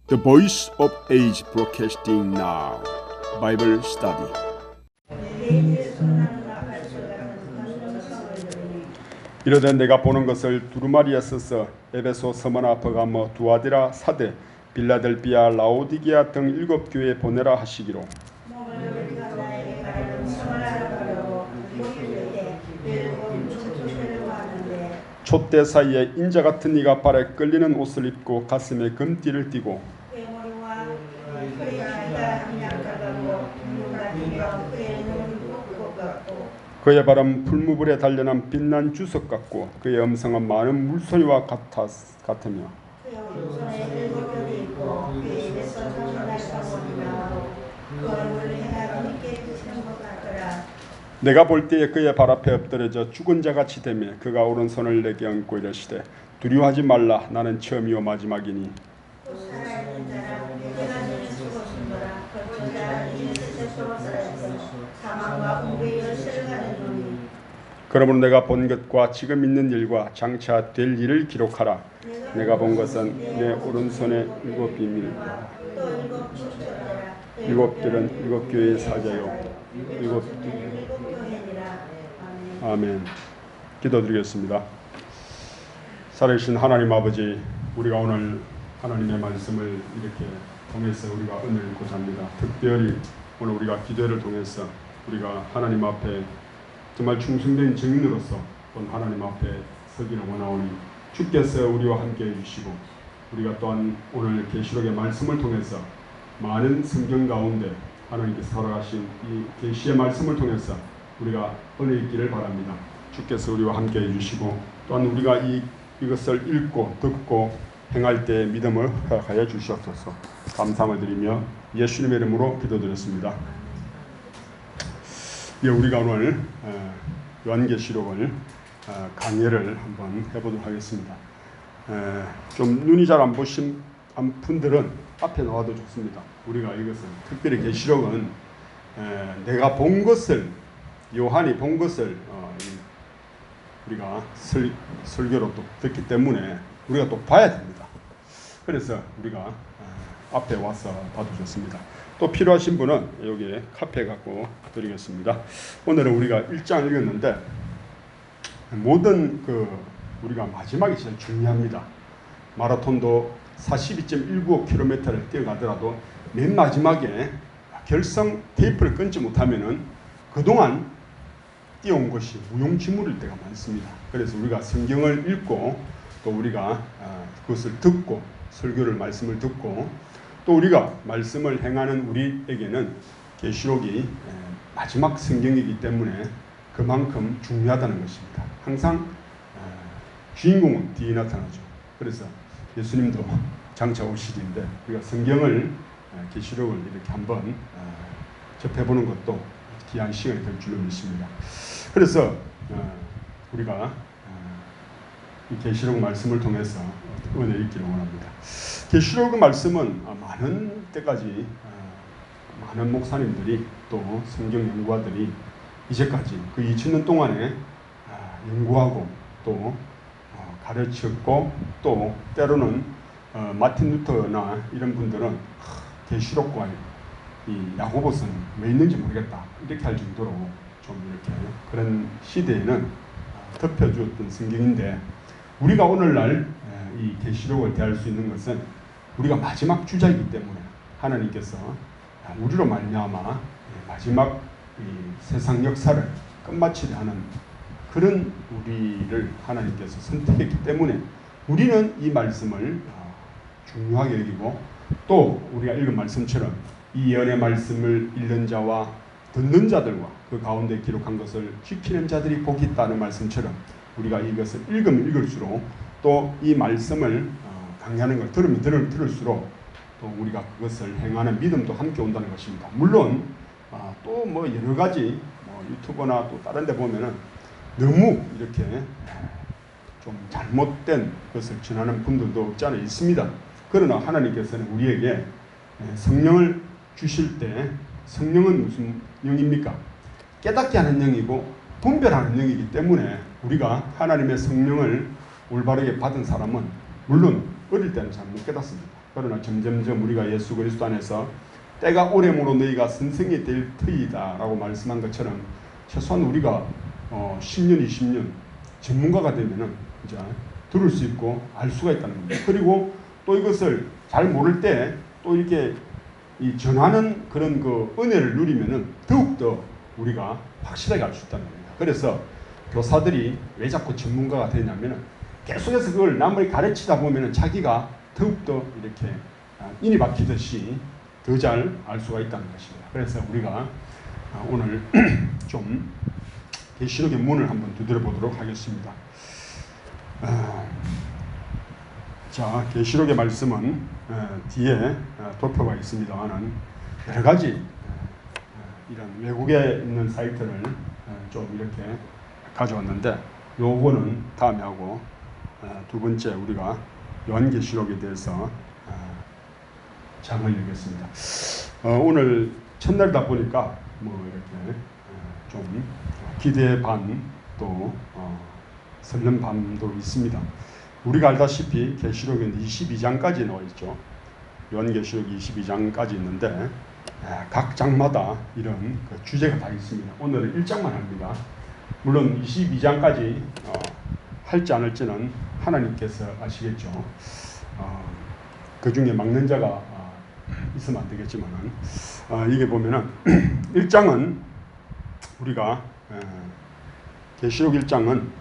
The Voice of Age Broadcasting Now Bible Study. 이르되 내가 보는 것을 두루마리에 써서 에베소, 서머나, 버가모, 두아디라, 사데, 빌라델비아, 라오디게아 등 7 교회에 보내라 하시기로. 촛대 사이에 인자 같은 이가 발에 끌리는 옷을 입고 가슴에 금띠를 띠고 그의 발은 풀무불에 단련한 빛난 주석 같고 그의 음성은 많은 물소리와 같으며 내가 볼 때에 그의 발 앞에 엎드려져 죽은 자같이 되며 그가 오른손을 내게 얹고 이르시되 두려워하지 말라 나는 처음이요 마지막이니 그러므로 내가 본 것과 지금 있는 일과 장차 될 일을 기록하라. 내가 본 것은 내 오른손에 7 비밀이다. 7들은 7 교회의 사자요 7 아멘. 기도드리겠습니다. 살아계신 하나님 아버지, 우리가 오늘 하나님의 말씀을 이렇게 통해서 우리가 은혜를 구합니다. 특별히 오늘 우리가 기도를 통해서 우리가 하나님 앞에 정말 충성된 증인으로서 또한 하나님 앞에 서기를 원하오니 주께서 우리와 함께 해주시고 우리가 또한 오늘 계시록의 말씀을 통해서 많은 성경 가운데 하나님께서 살아가신 이 계시의 말씀을 통해서 우리가 은혜 있기를 바랍니다. 주께서 우리와 함께 해주시고 또한 우리가 이것을 읽고 듣고 행할 때 믿음을 허락하여 주시옵소서. 감사함을 드리며 예수님의 이름으로 기도드렸습니다. 우리가 오늘 요한계시록을 강의를 한번 해보도록 하겠습니다. 좀 눈이 잘 안 보신 분들은 앞에 나와도 좋습니다. 우리가 이것은 특별히 계시록은 내가 본 것을 요한이 본 것을 우리가 설교로 또 듣기 때문에 우리가 또 봐야 됩니다. 그래서 우리가 앞에 와서 봐도 좋습니다. 또 필요하신 분은 여기에 카페 갖고 드리겠습니다. 오늘은 우리가 1장 읽었는데 모든 우리가 마지막이 제일 중요합니다. 마라톤도 42.195km를 뛰어가더라도 맨 마지막에 결성 테이프를 끊지 못하면은 그동안 뛰어온 것이 무용지물일 때가 많습니다. 그래서 우리가 성경을 읽고 또 우리가 그것을 듣고 설교를 말씀을 듣고 또 우리가 말씀을 행하는 우리에게는 계시록이 마지막 성경이기 때문에 그만큼 중요하다는 것입니다. 항상 주인공은 뒤에 나타나죠. 그래서 예수님도 장차 오시는데 우리가 성경을 계시록을 이렇게 한번 접해보는 것도 귀한 시간이 될 줄로 믿습니다. 그래서 우리가 이 계시록 말씀을 통해서 은혜를 읽기를 원합니다. 계시록 말씀은 많은 때까지 많은 목사님들이 또 성경 연구가들이 이제까지 그 2000년 동안에 연구하고 또 가르쳤고 또 때로는 마틴 루터나 이런 분들은 계시록과 이 야고보서는 왜 있는지 모르겠다 이렇게 할 정도로 좀 이렇게 그런 시대에는 덮여주었던 성경인데 우리가 오늘날 이 계시록을 대할 수 있는 것은 우리가 마지막 주자이기 때문에 하나님께서 우리로 말미암아 마지막 이 세상 역사를 끝마치려 하는 그런 우리를 하나님께서 선택했기 때문에 우리는 이 말씀을 중요하게 여기고 또 우리가 읽은 말씀처럼 이 예언의 말씀을 읽는 자와 듣는 자들과 그 가운데 기록한 것을 지키는 자들이 복이 있다는 말씀처럼 우리가 이것을 읽으면 읽을수록 또 이 말씀을 강의하는 걸 들으면 들을수록 또 우리가 그것을 행하는 믿음도 함께 온다는 것입니다. 물론 또 뭐 여러 가지 유튜버나 또 다른 데 보면은 너무 이렇게 좀 잘못된 것을 전하는 분들도 없지 않아 있습니다. 그러나 하나님께서는 우리에게 성령을 주실 때 성령은 무슨 영입니까? 깨닫게 하는 영이고 분별하는 영이기 때문에 우리가 하나님의 성령을 올바르게 받은 사람은 물론 어릴 때는 잘 못 깨닫습니다. 그러나 점점점 우리가 예수 그리스도 안에서 때가 오래므로 너희가 선생이 될 터이다 라고 말씀한 것처럼 최소한 우리가 10년, 20년 전문가가 되면은 이제 들을 수 있고 알 수가 있다는 겁니다. 그리고 또 이것을 잘 모를 때 또 이렇게 이 전하는 그런 그 은혜를 누리면은 더욱더 우리가 확실하게 알 수 있다는 겁니다. 그래서 교사들이 왜 자꾸 전문가가 되냐면은 계속해서 그걸 남을 가르치다 보면은 자기가 더욱더 이렇게 인이 박히듯이 더 잘 알 수가 있다는 것입니다. 그래서 우리가 오늘 좀 계시록의 문을 한번 두드려 보도록 하겠습니다. 자, 계시록의 말씀은 뒤에 도표가 있습니다만은 여러 가지 이런 외국에 있는 사이트를 좀 이렇게 가져왔는데 요거는 다음에 하고 두 번째 우리가 요한계시록에 대해서 장을 읽겠습니다. 오늘 첫날이다 보니까 뭐 이렇게 좀 기대 반 또 설렘 반도 있습니다. 우리가 알다시피 계시록은 22장까지 나와 있죠. 요한계시록 22장까지 있는데 각 장마다 이런 그 주제가 다 있습니다. 오늘은 1장만 합니다. 물론 22장까지 할지 안 할지는 하나님께서 아시겠죠. 그 중에 막는 자가 있으면 안 되겠지만은 이게 보면은 1장은 우리가 계시록 1장은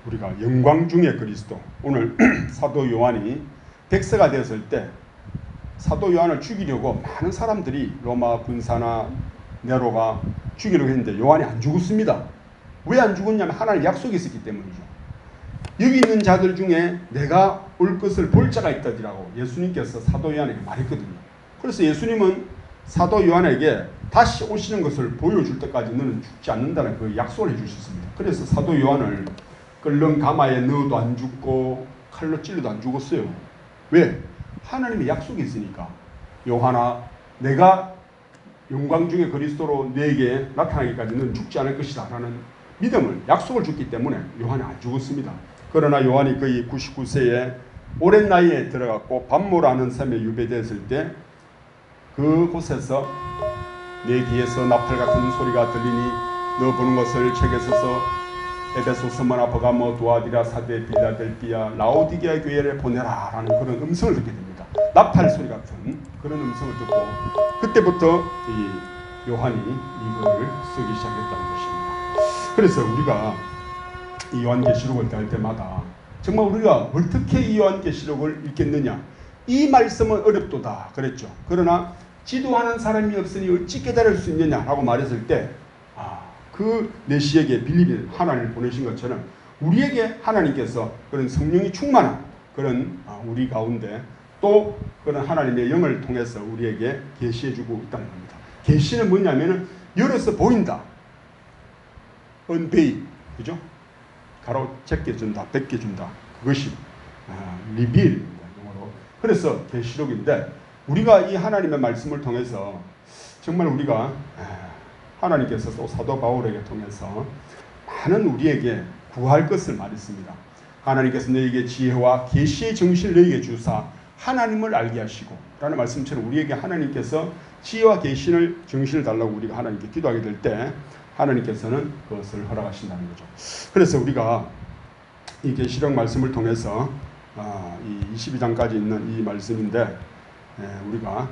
우리가 영광 중의 그리스도, 오늘 사도 요한이 백세가 되었을 때 사도 요한을 죽이려고 많은 사람들이 로마 군사나 네로가 죽이려고 했는데 요한이 안 죽었습니다. 왜 안 죽었냐면 하나님 약속이 있었기 때문이죠. 여기 있는 자들 중에 내가 올 것을 볼 자가 있다라고 예수님께서 사도 요한에게 말했거든요. 그래서 예수님은 사도 요한에게 다시 오시는 것을 보여줄 때까지 너는 죽지 않는다는 그 약속을 해주셨습니다. 그래서 사도 요한을 끓는 가마에 넣어도 안 죽고 칼로 찔러도 안 죽었어요. 왜? 하나님의 약속이 있으니까. 요한아, 내가 영광 중의 그리스도로 너에게 나타나기까지 너는 죽지 않을 것이다 라는 믿음을, 약속을 줬기 때문에 요한이 안 죽었습니다. 그러나 요한이 거의 99세에 오랜 나이에 들어갔고 밤모라는 섬에 유배되었을 때 그곳에서 내 귀에서 나팔 같은 소리가 들리니 너 보는 것을 책에 써서 에베소, 스무나, 버가모, 두아디라, 사데, 빌라델피아, 라오디게아 교회를 보내라 라는 그런 음성을 듣게 됩니다. 나팔 소리 같은 그런 음성을 듣고 그때부터 이 요한이 이걸 쓰기 시작했다는 것입니다. 그래서 우리가 이 요한계시록을 할 때마다 정말 우리가 어떻게 이 요한계시록을 읽겠느냐, 이 말씀은 어렵도다 그랬죠. 그러나 지도하는 사람이 없으니 어찌 깨달을 수 있느냐라고 말했을 때 그 메시에게 빌립이 하나님을 보내신 것처럼 우리에게 하나님께서 그런 성령이 충만한 그런 우리 가운데 또 그런 하나님의 영을 통해서 우리에게 계시해주고 있다는 겁니다. 계시는 뭐냐면은 열어서 보인다. unveil, 그죠? 가로채겨준다, 벗겨준다. 그것이 리빌입니다. 영어로. 그래서 계시록인데 우리가 이 하나님의 말씀을 통해서 정말 우리가 하나님께서 또 사도 바울에게 통해서 많은 우리에게 구할 것을 말했습니다. 하나님께서 너에게 지혜와 계시의 정신을 너에게 주사 하나님을 알게 하시고 라는 말씀처럼 우리에게 하나님께서 지혜와 계시를 정신을 달라고 우리가 하나님께 기도하게 될 때 하나님께서는 그것을 허락하신다는 거죠. 그래서 우리가 이 계시록 말씀을 통해서 이 22장까지 있는 이 말씀인데 우리가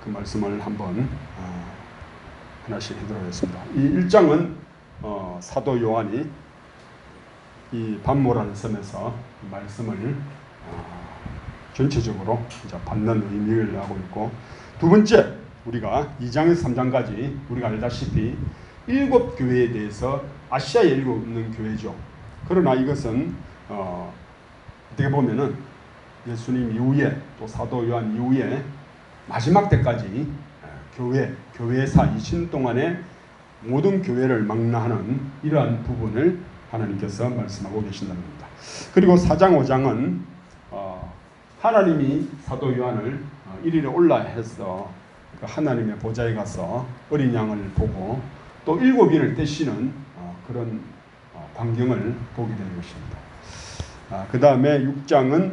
그 말씀을 한번 하나씩 해보도록 하겠습니다. 이 1장은 사도 요한이 이 밤모라는 섬에서 말씀을 전체적으로 이제 받는 의미를 하고 있고, 두 번째 우리가 2장에서 3장까지 우리가 알다시피 7교회에 대해서 아시아에 있는 교회죠. 그러나 이것은 어떻게 보면은 예수님 이후에 또 사도 요한 이후에 마지막 때까지 교회사 2000년 동안의 모든 교회를 망라하는 이러한 부분을 하나님께서 말씀하고 계신다는 겁니다. 그리고 4장 5장은 하나님이 사도 요한을 이리로 올라해서 하나님의 보좌에 가서 어린 양을 보고 또 7인을 떼시는 그런 광경을 보게 되는 것입니다. 그 다음에 6장은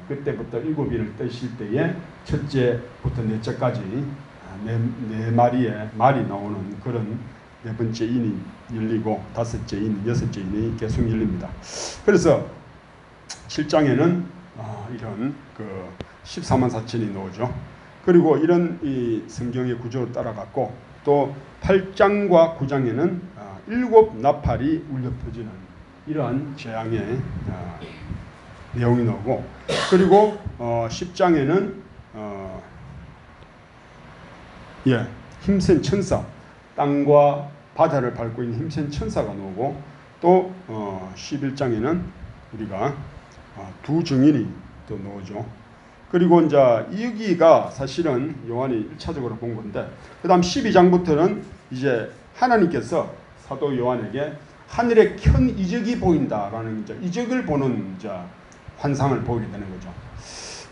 그때부터 7인을 떼실 때에 첫째부터 넷째까지 네 마리의 말이 나오는 그런 네 번째 인이 열리고 다섯째 인, 여섯째 인이 계속 열립니다. 그래서 7장에는 이런 그 14만 4천이 나오죠. 그리고 이런 이 성경의 구조를 따라갔고 또 8장과 9장에는 7 나팔이 울려 퍼지는 이러한 재앙의 내용이 나오고 그리고 10장에는 힘센 천사, 땅과 바다를 밟고 있는 힘센 천사가 나오고 또 11장에는 우리가 두 증인이 또 나오죠. 그리고 이제 여기가 사실은 요한이 1차적으로 본 건데 그 다음 12장부터는 이제 하나님께서 사도 요한에게 하늘에 큰 이적이 보인다라는 이제 이적을 보는 이제 환상을 보게 되는 거죠.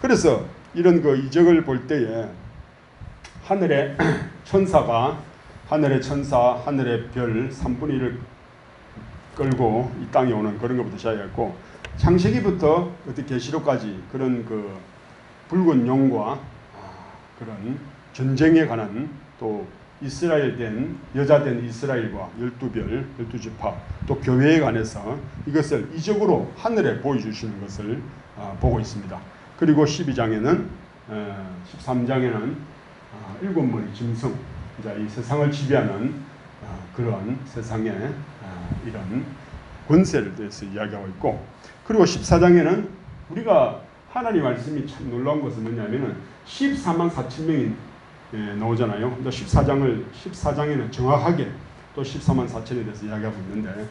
그래서 이런 그 이적을 볼 때에 하늘의 천사가 하늘의 천사, 하늘의 별 3분의 1을 끌고 이 땅에 오는 그런 것부터 시작했고 창세기부터 어떻게 계시록까지 그런 그 붉은 용과 그런 전쟁에 관한 또 이스라엘 된 여자 된 이스라엘과 12별, 12지파 또 교회에 관해서 이것을 이적으로 하늘에 보여주시는 것을 보고 있습니다. 그리고 12장에는 13장에는 7머리 짐승, 이 세상을 지배하는 그러한 세상의 이런 권세를 대해서 이야기하고 있고 그리고 14장에는 우리가 하나님 말씀이 참 놀라운 것은 뭐냐면은 14만 4천 명이 나오잖아요. 14장에는 정확하게 또 14만 4천에 대해서 이야기하고 있는데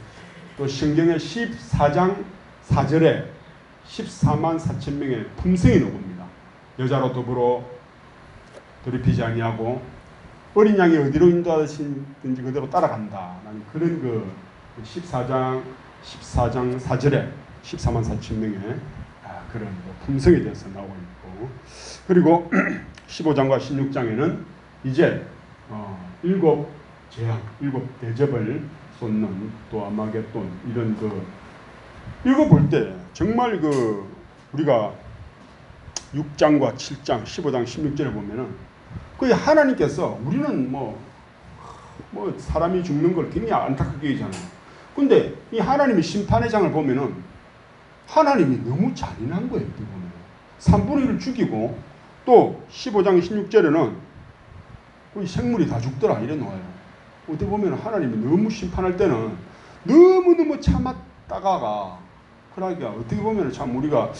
또 성경의 14장 4절에 14만 4천 명의 품성이 나옵니다. 여자로 더불어 돌이키지 아니하고 어린 양이 어디로 인도하시든지 그대로 따라간다. 라는 그런 그 14장 4절에 14만 4천 명의 그런 품성에 대해서 나오고 있고 그리고 15장과 16장에는 이제 7 재앙, 7 대접을 쏟는 또 아마겟돈 이런 그 읽어볼 때 정말 그 우리가 6장과 7장, 15장, 16절에 보면은 거의 하나님께서 우리는 뭐 사람이 죽는 걸 굉장히 안타깝게 얘기하잖아요. 근데 이 하나님의 심판의 장을 보면은 하나님이 너무 잔인한 거예요. 어떻게 보면 3분의 1을 죽이고 또 15장 16절에는 거의 생물이 다 죽더라 이래 놓아요. 어떻게 보면 하나님이 너무 심판할 때는 너무너무 참았다가가 그러니까 어떻게 보면 참 우리가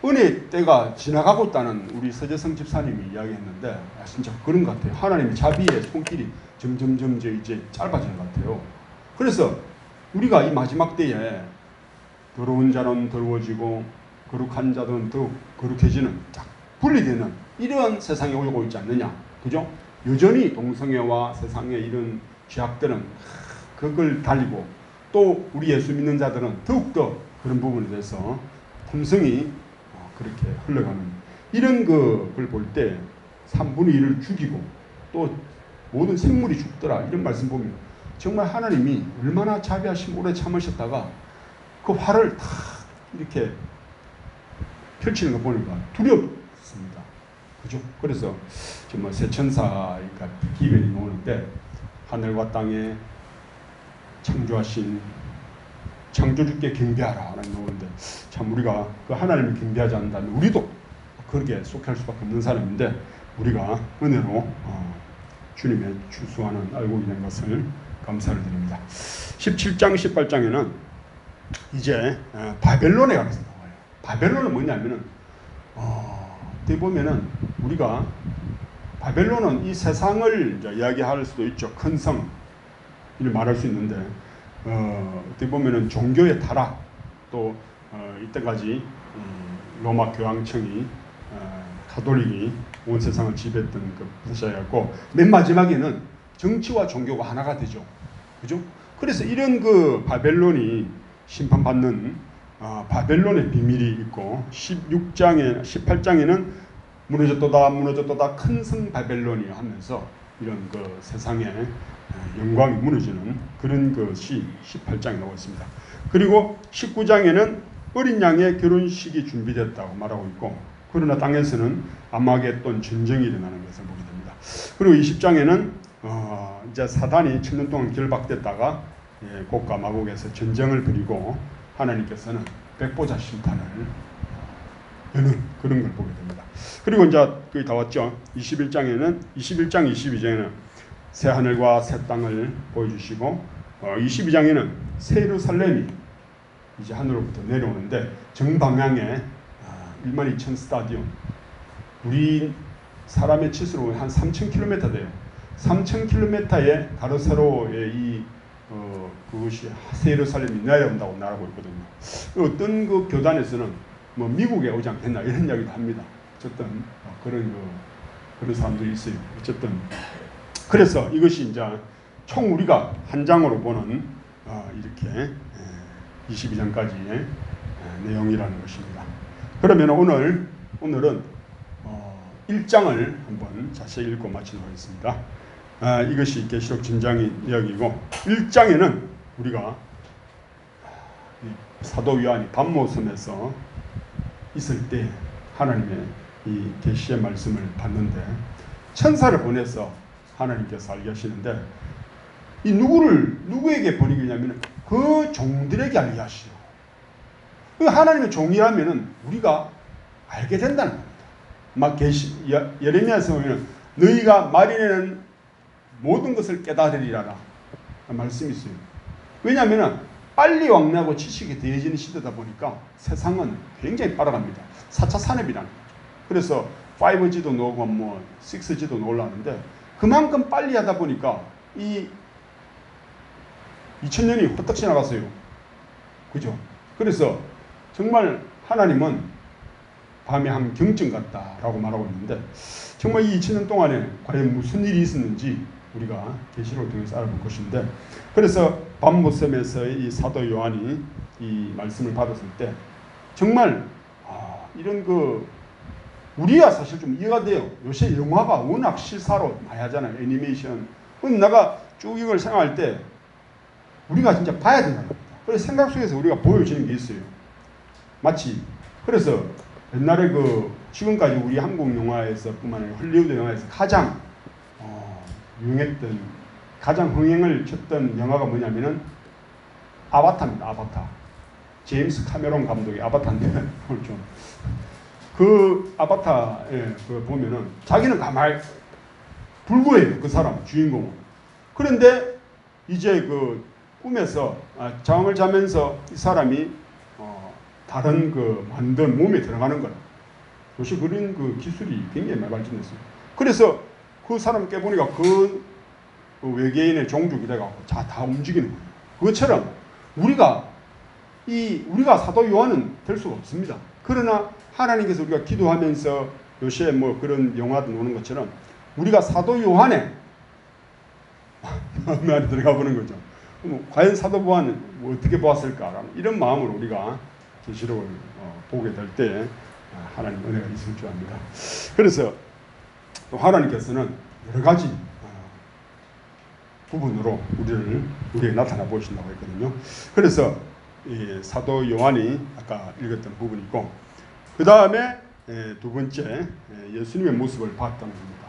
은혜 때가 지나가고 있다는 우리 서재성 집사님이 이야기했는데 진짜 그런 것 같아요. 하나님의 자비의 손길이 점점점 이제 짧아지는 것 같아요. 그래서 우리가 이 마지막 때에 더러운 자는 더러워지고 거룩한 자는 더욱 거룩해지는 딱 분리되는 이런 세상에 오고 있지 않느냐. 그죠? 여전히 동성애와 세상의 이런 죄악들은 그걸 달리고 또 우리 예수 믿는 자들은 더욱더 그런 부분에 대해서 품성이 그렇게 흘러가는 이런 걸 볼 때 3분의 1을 죽이고 또 모든 생물이 죽더라 이런 말씀 보면 정말 하나님이 얼마나 자비하시고 오래 참으셨다가 그 화를 다 이렇게 펼치는 거 보니까 두렵습니다. 그죠? 그래서 정말 새 천사가 기별이 나오는데 하늘과 땅에 창조하신 창조주께 경배하라 라는 나오는데 참 우리가 그 하나님을 경배하지 않는다면 우리도 그렇게 속할 수밖에 없는 사람인데 우리가 은혜로 주님의 추수하는 알고 있는 것을 감사를 드립니다. 17장 18장에는 이제 바벨론에 관해서 나와요. 바벨론은 뭐냐면은 어떻게 보면은 우리가 바벨론은 이 세상을 이제 이야기할 수도 있죠. 큰 성 이를 말할 수 있는데 어떻게 보면은 종교의 타락 또 이때까지 로마 교황청이 가톨릭이 온 세상을 지배했던 그 시작이었고 맨 마지막에는 정치와 종교가 하나가 되죠. 그죠? 그래서 이런 그 바벨론이 심판받는 바벨론의 비밀이 있고 18장에는 무너졌도다 큰 성 바벨론이 하면서 이런 그 세상의 영광이 무너지는 그런 것이 18장에 나오고 있습니다. 그리고 19장에는 어린 양의 결혼식이 준비됐다고 말하고 있고, 그러나 땅에서는 아마겟돈 전쟁이 일어나는 것을 보게 됩니다. 그리고 20장에는 이제 사단이 1000년 동안 결박됐다가 곡과 마곡에서 전쟁을 벌이고 하나님께서는 백보자 심판을 여는 그런 걸 보게 됩니다. 그리고 이제 거의 다 왔죠. 21장 22장에는 새 하늘과 새 땅을 보여주시고 22장에는 새 예루살렘이 이제 하늘로부터 내려오는데 정방향에 12,000 스타디움, 우리 사람의 치수로 한 3,000km 돼요. 3,000km의 가로세로의 그것이 새 예루살렘이 내려온다고 말하고 있거든요. 어떤 그 교단에서는 뭐 미국에 오지 않겠나 이런 이야기도 합니다. 어쨌든 그런 사람들이 있어요. 어쨌든 그래서 이것이 이제 총 우리가 한 장으로 보는 이렇게 22장까지의 내용이라는 것입니다. 그러면 오늘은 1장을 한번 자세히 읽고 마치도록 하겠습니다. 이것이 계시록 전장의 이야기고, 1장에는 우리가 사도 요한이 밤모섬에서 있을 때 하나님의 이 계시의 말씀을 받는데, 천사를 보내서 하나님께서 알게 하시는데, 이 누구에게 보내겠냐면 그 종들에게 알게 하시죠. 하나님의 종이라면은 우리가 알게 된다는 겁니다. 막 예레미야서 보면 너희가 말이내는 모든 것을 깨달으리라 말씀이 있어요. 왜냐하면 빨리 왕래하고 지식이 더해지는 시대다 보니까 세상은 굉장히 빨라갑니다. 4차 산업이라는 거죠. 그래서 5G도 나오고 6G도 나오려는데 그만큼 빨리 하다 보니까 이 2000년이 헛떡 지나갔어요. 그죠? 그래서 정말 하나님은 밤의 한 경증 같다라고 말하고 있는데, 정말 이 2000년 동안에 과연 무슨 일이 있었는지 우리가 계시록을 통해서 알아볼 것인데, 그래서 밤모섬에서의 이 사도 요한이 이 말씀을 받았을 때 정말 이런 우리야 사실 좀 이해가 돼요. 요새 영화가 워낙 실사로 많이 하잖아요. 애니메이션. 그럼 내가 쭉 이걸 생각할 때 우리가 진짜 봐야 된다는 겁니다. 그래서 생각 속에서 우리가 보여지는 게 있어요. 마치 그래서 옛날에 지금까지 우리 한국 영화에서 뿐만 아니라 헐리우드 영화에서 가장 유행했던, 가장 흥행을 쳤던 영화가 뭐냐면은 아바타입니다. 아바타. 제임스 카메론 감독의 아바타인데 그 아바타에 보면은 자기는 가만히 불구해요. 그 사람 주인공은. 그런데 이제 꿈에서 잠을 자면서 이 사람이 다른 만든 몸에 들어가는 거예요. 요새 그런 기술이 굉장히 많이 발전했어요. 그래서 그 사람 깨보니까 그 외계인의 종족이 돼갖고 다 움직이는 거예요. 그것처럼 우리가 사도 요한은 될 수가 없습니다. 그러나 하나님께서 우리가 기도하면서 요새 그런 영화도 나오는 것처럼 우리가 사도 요한의 마음 안에 들어가 보는 거죠. 과연 사도 요한은 어떻게 보았을까라는 이런 마음으로 우리가 계시록을 보게 될 때 하나님 은혜가 있을 줄 압니다. 그래서 또 하나님께서는 여러 가지 부분으로 우리에게 나타나 보신다고 했거든요. 그래서 이 사도 요한이 아까 읽었던 부분이고, 그 다음에 두 번째 예수님의 모습을 봤다는 겁니다.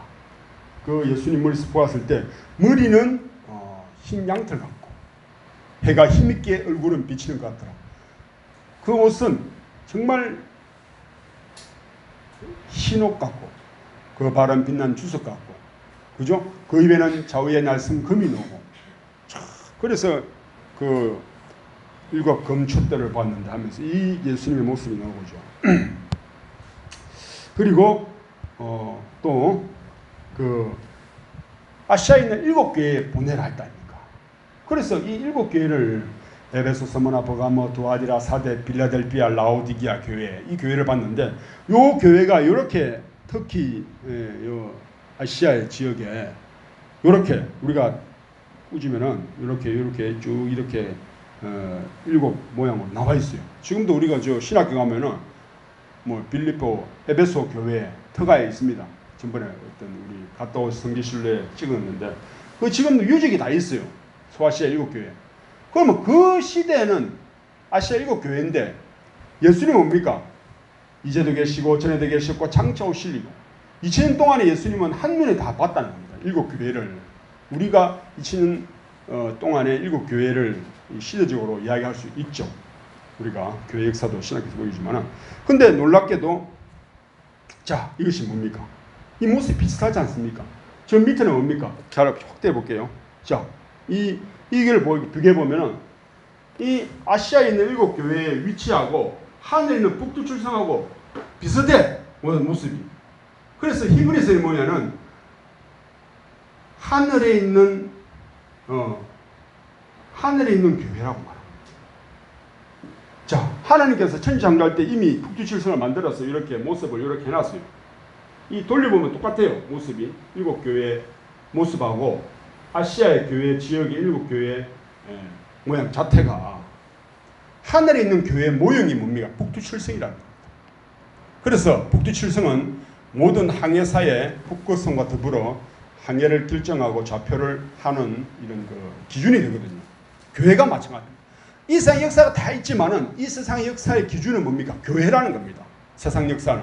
그 예수님 모습을 보았을 때 머리는 흰 양털 같고 해가 힘있게 얼굴은 비치는 것 같더라. 그 옷은 정말 흰옷 같고 그 발은 빛난 주석 같고, 그죠? 그 입에는 좌우의 날숨 금이 나오고, 그래서 일곱 금촛대를 봤는데 하면서 이 예수님의 모습이 나오죠. 그리고 또 아시아에 있는 7교회에 보내라 했다니까. 그래서 이 7교회를 에베소, 스무나, 버가모, 두아디라, 사데, 빌라델피아, 라오디기아 교회, 이 교회를 봤는데 요 교회가 이렇게 특히 요 아시아의 지역에 이렇게 우리가 꾸지면은 이렇게 쭉 이렇게 7 모양으로 나와 있어요. 지금도 우리가 신학교 가면은 빌립보 에베소 교회 터가에 있습니다. 전번에 우리 갔다 온 성지순례 찍었는데 지금도 유적이 다 있어요. 소아시아 7교회. 그러면 그 시대에는 아시아 7교회인데 예수님은 뭡니까? 이제도 계시고 전에도 계셨고 장차 오실리고 2000년 동안에 예수님은 한눈에 다 봤다는 겁니다. 7교회를. 우리가 2000년 동안에 7교회를 시대적으로 이야기할 수 있죠. 우리가 교회 역사도 신학에서 보이지만, 근데 놀랍게도 자, 이것이 뭡니까? 이 모습이 비슷하지 않습니까? 저 밑에는 뭡니까? 잘 확대해 볼게요. 자, 이걸 비교해 보면은 이 아시아에 있는 7교회의 위치하고 하늘에 있는 북두칠성하고 비슷해, 모습이. 그래서 히브리서에 뭐냐면 하늘에 있는 교회라고 말합니다. 자, 하나님께서 천지창조할 때 이미 북두칠성을 만들어서 이렇게 모습을 이렇게 해놨어요. 이 돌려보면 똑같아요. 모습이 7교회 모습하고 아시아의 교회 지역의 7교회 모양 자태가 하늘에 있는 교회의 모형이 뭡니까? 북두칠성이라는 겁니다. 그래서 북두칠성은 모든 항해사의 북극성과 더불어 항해를 결정하고 좌표를 하는 이런 기준이 되거든요. 교회가 마찬가지입니다. 이 세상 역사가 다 있지만은 이 세상의 역사의 기준은 뭡니까? 교회라는 겁니다. 세상 역사는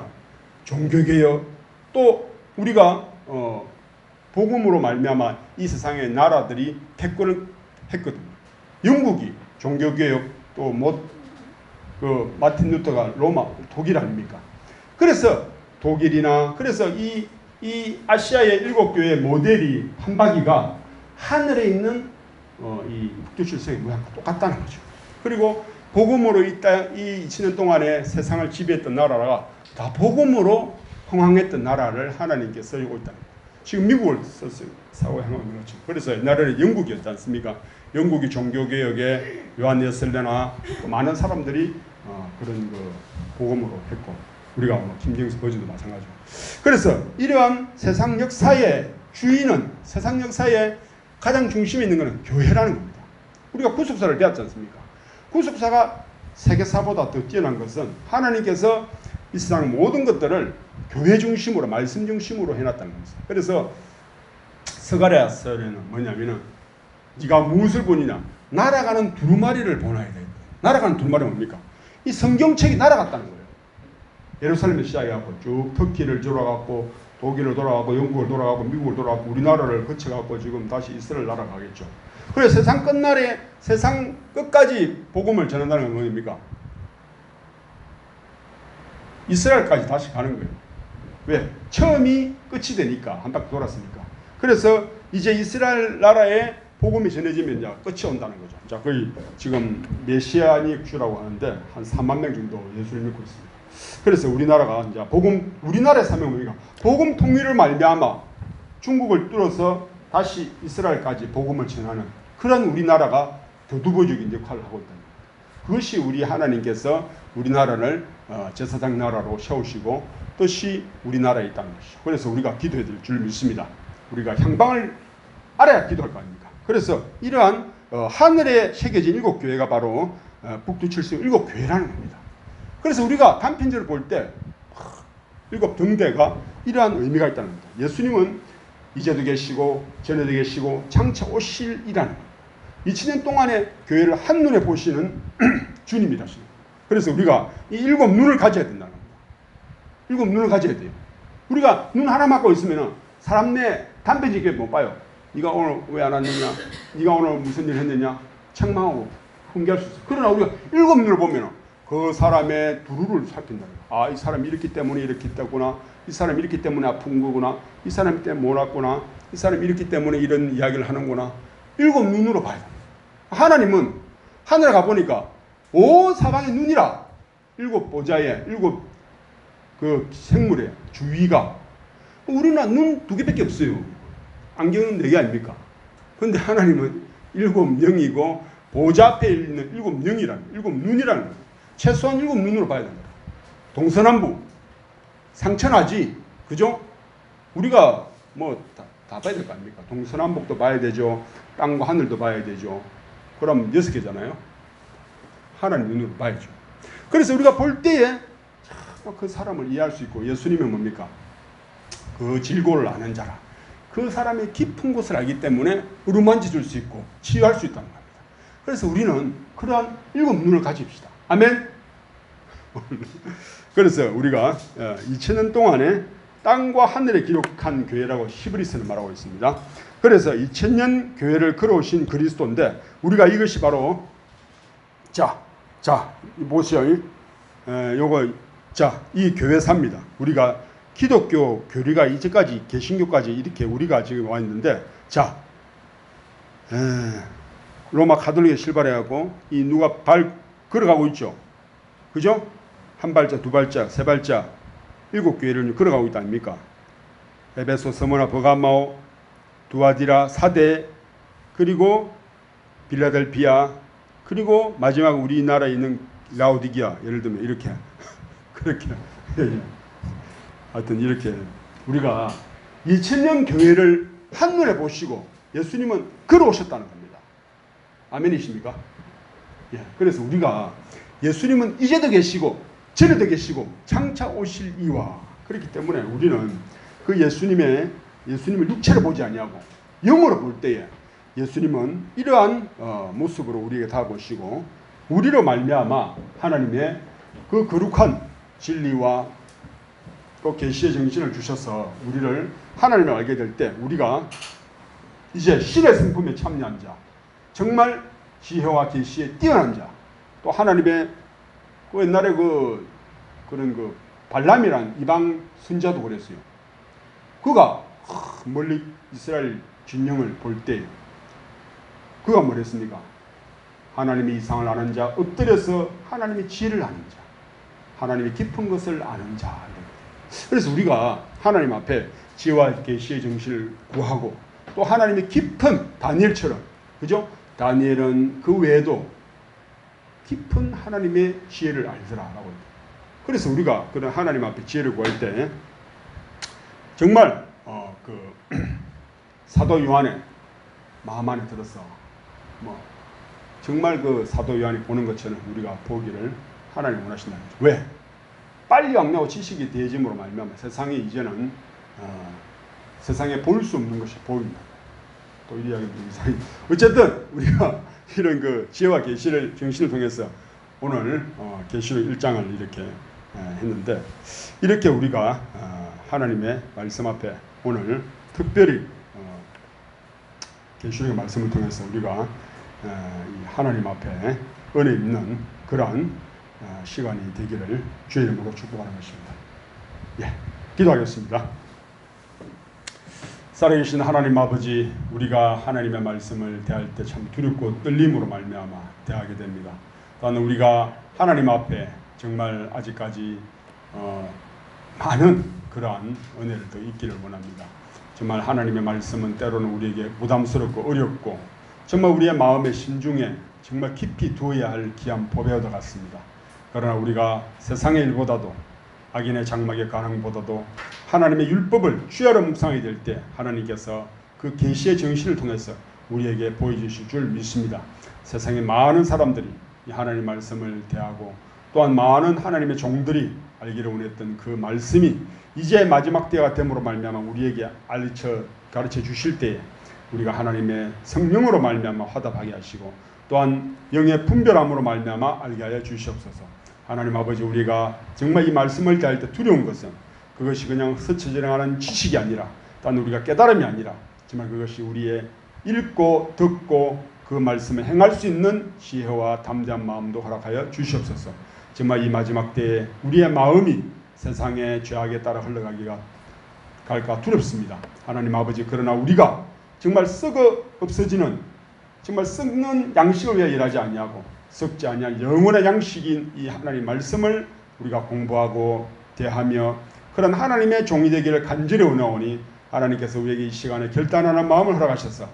종교개혁, 또 우리가 복음으로 말미암아 이 세상의 나라들이 패권을 했거든요. 영국이 종교개혁, 또 마틴 루터가 로마 독일 아닙니까? 그래서 독일이나 그래서 이 아시아의 7교회의 모델이 한바퀴가 하늘에 있는 이 북두칠성의 모양과 똑같다는 거죠. 그리고 복음으로 이 2000년 동안에 세상을 지배했던 나라가 다 복음으로 흥황했던 나라를 하나님께 쓰고 있다는 거예요. 지금 미국을 썼어요. 사고 향하는 거죠. 그래서 옛날에는 영국이었지 않습니까? 영국이 종교개혁에 요한 웨슬레나 많은 사람들이 그런 복음으로 했고, 우리가 김정수 버전도 마찬가지고. 그래서 이러한 세상 역사의 주인은, 세상 역사의 가장 중심에 있는 것은 교회라는 겁니다. 우리가 구속사를 배웠지 않습니까? 구속사가 세계사보다 더 뛰어난 것은 하나님께서 이 세상 모든 것들을 교회 중심으로, 말씀 중심으로 해놨다는 겁니다. 그래서 스가랴서에는 뭐냐면은 네가 무엇을 보느냐? 날아가는 두루마리를 보나야 돼. 날아가는 두루마리가 뭡니까? 이 성경책이 날아갔다는 거예요. 예루살렘에 시작해갖고 쭉 터키를 돌아갔고 독일을 돌아가고 영국을 돌아가고 미국을 돌아가고 우리나라를 거쳐갖고 지금 다시 이스라엘 날아가겠죠. 그래서 세상 끝날에 세상 끝까지 복음을 전한다는 건 뭡니까? 이스라엘까지 다시 가는 거예요. 왜? 처음이 끝이 되니까, 한 바퀴 돌았으니까. 그래서 이제 이스라엘 나라에 복음이 전해지면 이제 끝이 온다는 거죠. 자, 거의 지금 메시아닉 주라고 하는데 한 3만 명 정도 예수를 믿고 있습니다. 그래서 우리나라가 이제 우리나라의 사명은 뭡니까? 복음 통일을 말미암아 중국을 뚫어서 다시 이스라엘까지 복음을 전하는 그런 우리나라가 교두보적인 역할을 하고 있다는 거예요. 그것이 우리 하나님께서 우리나라를 제사장 나라로 세우시고 뜻이 우리나라에 있다는 것이죠. 그래서 우리가 기도해야 될 줄 믿습니다. 우리가 향방을 알아야 기도할 거 아닙니까? 그래서 이러한 하늘에 새겨진 7교회가 바로 북두칠성 7교회라는 겁니다. 그래서 우리가 단편지를 볼 때 7등대가 이러한 의미가 있다는 겁니다. 예수님은 이제도 계시고 전에도 계시고 장차 오실이라는 겁니다. 2000년 동안의 교회를 한눈에 보시는 주님이라시는 겁니다. 그래서 우리가 이 7눈을 가져야 된다는 겁니다. 7눈을 가져야 돼요. 우리가 눈 하나 막고 있으면 사람 내 단편지게 못 봐요. 네가 오늘 왜 안 왔느냐? 네가 오늘 무슨 일 했느냐? 책망하고 훈계할 수 있어요. 그러나 우리가 7눈을 보면 그 사람의 두루를 살핀다. 아, 이 사람이 이렇기 때문에 이렇게 했구나. 이 사람이 이렇기 때문에 아픈 거구나. 이 사람이 때문에 못 왔구나. 이 사람이 이렇기 때문에 이런 이야기를 하는구나. 7눈으로 봐야 됩니다. 하나님은 하늘에 가보니까 온 사방에 눈이라. 7보좌에 7 생물의 주위가. 우리는 눈 2개밖에 없어요. 안경은 4개 아닙니까? 근데 하나님은 7영이고 보좌 앞에 있는 7영이라는 7눈이라는 거예요. 최소한 7눈으로 봐야 된다. 동서남북 상천하지, 그죠? 우리가 다 봐야 될 거 아닙니까? 동서남북도 봐야 되죠. 땅과 하늘도 봐야 되죠. 그럼 6개잖아요. 하나님 눈으로 봐야죠. 그래서 우리가 볼 때에 그 사람을 이해할 수 있고, 예수님은 뭡니까? 그 질고를 아는 자라. 그 사람의 깊은 곳을 알기 때문에 어루만져 줄 수 있고 치유할 수 있다는 겁니다. 그래서 우리는 그러한 7눈을 가집시다. 아멘. 그래서 우리가 2000년 동안에 땅과 하늘에 기록한 교회라고 히브리서는 말하고 있습니다. 그래서 2000년 교회를 걸어오신 그리스도인데 우리가 이것이 바로 자 보세요. 이 교회사입니다. 우리가 기독교 교리가 이제까지 개신교까지 이렇게 우리가 지금 와 있는데 로마 가톨릭에 출발해갖고 이 누가 발 걸어가고 있죠. 그죠? 한 발짝, 두 발짝, 세 발짝, 7교회를 걸어가고 있다 아닙니까? 에베소, 스무나, 버가마오, 두아디라, 사대, 그리고 빌라델피아, 그리고 마지막 우리나라에 있는 라오디기아, 예를 들면 이렇게 그렇게 하여튼 이렇게 우리가 2000년 교회를 한눈에 보시고 예수님은 걸어오셨다는 겁니다. 아멘이십니까? 예, 그래서 우리가 예수님은 이제도 계시고 전에도 계시고 장차 오실 이와 그렇기 때문에 우리는 그 예수님을 육체로 보지 아니하고 영으로 볼 때에 예수님은 이러한 모습으로 우리에게 다가오시고 우리로 말미암아 하나님의 그 거룩한 진리와 또 계시의 정신을 주셔서 우리를 하나님을 알게 될 때 우리가 이제 신의 성품에 참여한 자, 정말 지혜와 계시에 뛰어난 자, 또 하나님의 그 옛날에 그런 발람이란 이방 선자도 그랬어요. 그가 멀리 이스라엘 진영을 볼 때 그가 뭐랬습니까? 하나님의 이상을 아는 자, 엎드려서 하나님의 지혜를 아는 자, 하나님의 깊은 것을 아는 자. 그래서 우리가 하나님 앞에 지혜와 계시의 정신을 구하고 또 하나님의 깊은 다니엘처럼, 그죠? 다니엘은 그 외에도 깊은 하나님의 지혜를 알더라라고. 그래서 우리가 그런 하나님 앞에 지혜를 구할 때 정말 사도 요한의 마음 안에 들어서 정말 그 사도 요한이 보는 것처럼 우리가 보기를 하나님 원하신다는 거죠. 왜? 빨리 왕래하고 지식이 대짐으로 말미암아 세상에 이제는 세상에 볼 수 없는 것이 보입니다. 또 이 이야기도 이상해. 어쨌든 우리가 이런 그 지혜와 계시를 정신을 통해서 오늘 계시록 1장을 이렇게 했는데 이렇게 우리가 하나님의 말씀 앞에 오늘 특별히 계시록의 말씀을 통해서 우리가 이 하나님 앞에 은혜 있는 그러한 시간이 되기를 주의 이름으로 축복하는 것입니다. 예, 기도하겠습니다. 살아계신 하나님 아버지, 우리가 하나님의 말씀을 대할 때 참 두렵고 떨림으로 말미암아 대하게 됩니다. 또한 우리가 하나님 앞에 정말 아직까지 많은 그러한 은혜를 더 있기를 원합니다. 정말 하나님의 말씀은 때로는 우리에게 부담스럽고 어렵고 정말 우리의 마음의 심중에 정말 깊이 두어야 할 귀한 법의 얻어 같습니다. 그러나 우리가 세상의 일보다도 악인의 장막의 가능보다도 하나님의 율법을 주야로 묵상하게 될 때 하나님께서 그 계시의 정신을 통해서 우리에게 보여주실 줄 믿습니다. 세상에 많은 사람들이 이 하나님의 말씀을 대하고 또한 많은 하나님의 종들이 알기를 원했던 그 말씀이 이제 마지막 때가 됨으로 말미암아 우리에게 가르쳐 주실 때에 우리가 하나님의 성령으로 말미암아 화답하게 하시고 또한 영의 분별함으로 말미암아 알게 하여 주시옵소서. 하나님 아버지, 우리가 정말 이 말씀을 대할 때 두려운 것은 그것이 그냥 스쳐지나가는 지식이 아니라 단 우리가 깨달음이 아니라 정말 그것이 우리의 읽고 듣고 그 말씀을 행할 수 있는 지혜와 담대한 마음도 허락하여 주시옵소서. 정말 이 마지막 때에 우리의 마음이 세상의 죄악에 따라 흘러가기가 갈까 두렵습니다. 하나님 아버지, 그러나 우리가 정말 썩어 없어지는 정말 썩는 양식을 위해 일하지 아니하고 썩지 아니한 영원의 양식인 이 하나님 말씀을 우리가 공부하고 대하며 그런 하나님의 종이 되기를 간절히 원하오니 하나님께서 우리에게 이 시간에 결단하는 마음을 허락하셔서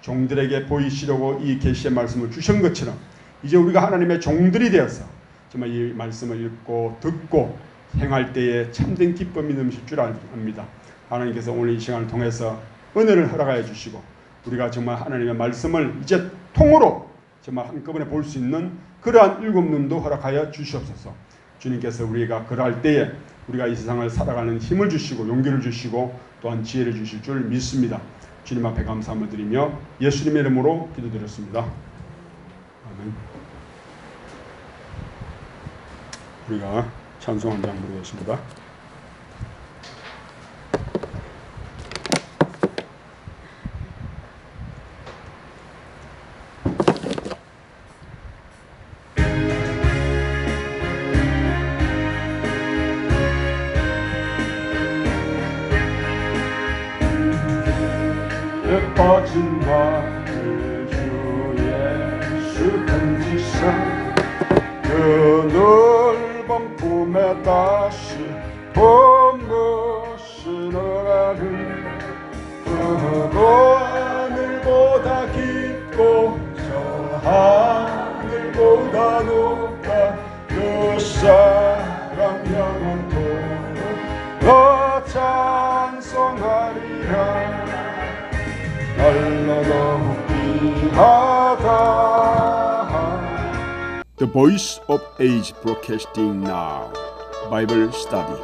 종들에게 보이시려고 이 계시의 말씀을 주신 것처럼 이제 우리가 하나님의 종들이 되어서 정말 이 말씀을 읽고 듣고 행할 때에 참된 기쁨이 넘칠 줄 압니다. 하나님께서 오늘 이 시간을 통해서 은혜를 허락하여 주시고 우리가 정말 하나님의 말씀을 이제 통으로 정말 한꺼번에 볼 수 있는 그러한 일곱 눈도 허락하여 주시옵소서. 주님께서 우리가 그러할 때에 우리가 이 세상을 살아가는 힘을 주시고 용기를 주시고 또한 지혜를 주실 줄 믿습니다. 주님 앞에 감사함을 드리며 예수님의 이름으로 기도드렸습니다. 아멘. 우리가 찬송 한 장 부르겠습니다. 빠진 바들 주 예수 편지상 그 넓은 품에 다시 머무시느라는 그 하늘보다 깊고 저 하늘보다 높다 그 사랑 영원토록 너 찬송하리라 날로 높이하다. The Voice of Age Broadcasting Now Bible Study